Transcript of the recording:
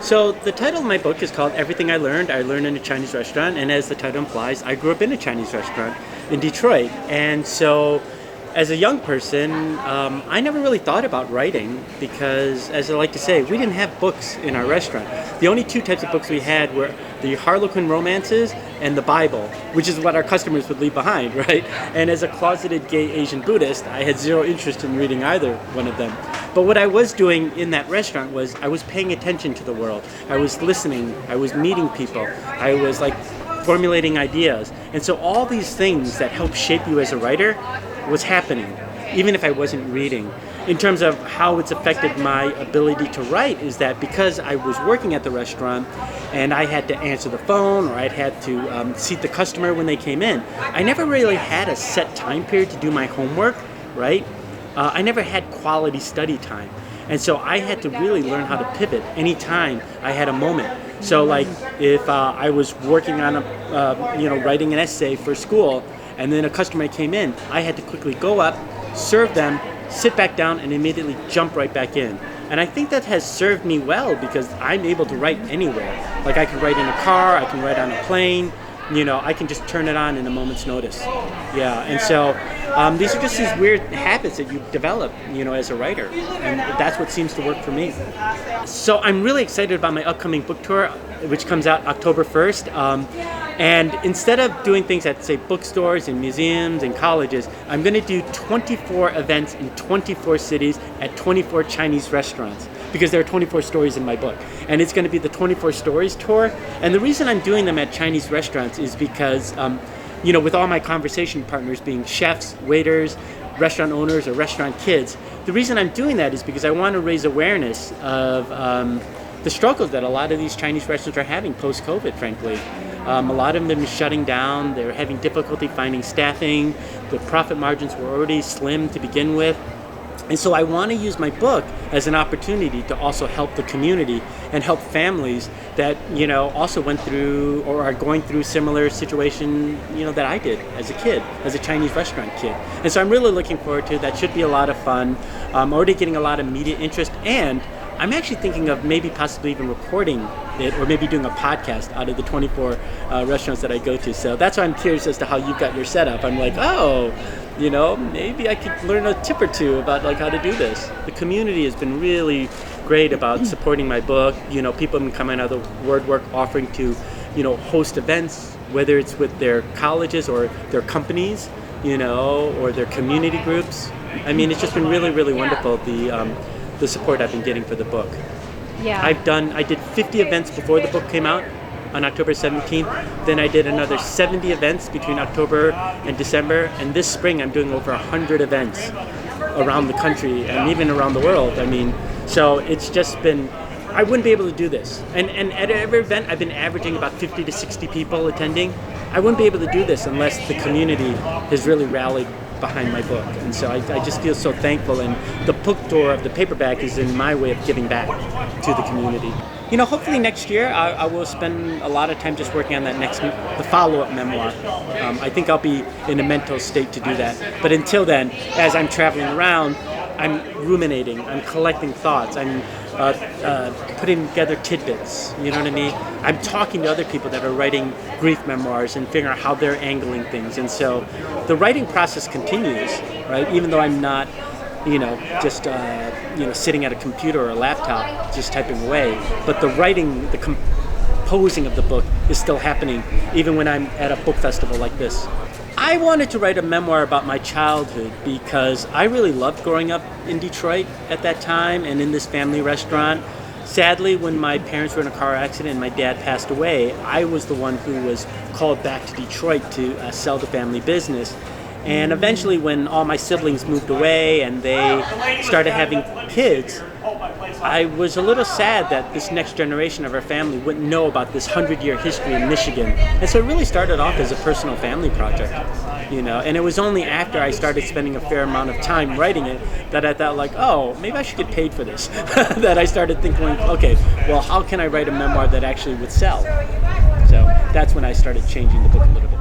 So the title of my book is called Everything I Learned in a Chinese Restaurant. And as the title implies, I grew up in a Chinese restaurant in Detroit. And so as a young person, I never really thought about writing because, as I like to say, we didn't have books in our restaurant. The only two types of books we had were the Harlequin romances and the Bible, which is what our customers would leave behind, right? And as a closeted gay Asian Buddhist, I had zero interest in reading either one of them. But what I was doing in that restaurant was I was paying attention to the world. I was listening. I was meeting people. I was formulating ideas. And so all these things that help shape you as a writer was happening, even if I wasn't reading. In terms of how it's affected my ability to write is that because I was working at the restaurant and I had to answer the phone or I had to seat the customer when they came in, I never really had a set time period to do my homework, right? I never had quality study time. And so I had to really learn how to pivot anytime I had a moment. So if I was working on writing an essay for school and then a customer came in, I had to quickly go up, serve them, sit back down, and immediately jump right back in. And I think that has served me well because I'm able to write anywhere. I can write in a car, I can write on a plane, I can just turn it on in a moment's notice. Yeah, and so these are just these weird habits that you develop, as a writer. And that's what seems to work for me. So I'm really excited about my upcoming book tour, which comes out October 1st. And instead of doing things at, say, bookstores and museums and colleges, I'm going to do 24 events in 24 cities at 24 Chinese restaurants because there are 24 stories in my book. And it's going to be the 24 Stories tour. And the reason I'm doing them at Chinese restaurants is because, with all my conversation partners being chefs, waiters, restaurant owners, or restaurant kids, the reason I'm doing that is because I want to raise awareness of the struggles that a lot of these Chinese restaurants are having post-COVID, frankly. A lot of them have been shutting down. They're having difficulty finding staffing. The profit margins were already slim to begin with. And so I want to use my book as an opportunity to also help the community and help families that, also went through or are going through similar situation, that I did as a kid, as a Chinese restaurant kid. And so I'm really looking forward to it. That should be a lot of fun. I'm already getting a lot of media interest, and I'm actually thinking of maybe possibly even recording it or maybe doing a podcast out of the 24 restaurants that I go to. So that's why I'm curious as to how you've got your setup. I'm like, maybe I could learn a tip or two about how to do this. The community has been really great about supporting my book. People have been coming out of the word work offering to, host events, whether it's with their colleges or their companies, or their community groups. I mean, it's just been really, really wonderful. The support I've been getting for the book. Yeah. I did 50 events before the book came out on October 17th. Then I did another 70 events between October and December. And this spring I'm doing over 100 events around the country and even around the world. I mean, so it's just been, I wouldn't be able to do this. And at every event I've been averaging about 50 to 60 people attending. I wouldn't be able to do this unless the community has really rallied behind my book. And so I just feel so thankful, and the book tour of the paperback is in my way of giving back to the community. Hopefully next year I will spend a lot of time just working on the follow-up memoir. I think I'll be in a mental state to do that. But until then, as I'm traveling around, I'm ruminating, I'm collecting thoughts, I'm putting together tidbits, you know what I mean? I'm talking to other people that are writing grief memoirs and figuring out how they're angling things. And so the writing process continues, right? Even though I'm not, just, sitting at a computer or a laptop just typing away. But the writing, the composing of the book is still happening, even when I'm at a book festival like this. I wanted to write a memoir about my childhood because I really loved growing up in Detroit at that time and in this family restaurant. Sadly, when my parents were in a car accident and my dad passed away, I was the one who was called back to Detroit to sell the family business. And eventually, when all my siblings moved away and they started having kids, I was a little sad that this next generation of our family wouldn't know about this 100-year history in Michigan. And so it really started off as a personal family project, and it was only after I started spending a fair amount of time writing it that I thought maybe I should get paid for this. That I started thinking, okay, well, how can I write a memoir that actually would sell? So that's when I started changing the book a little bit.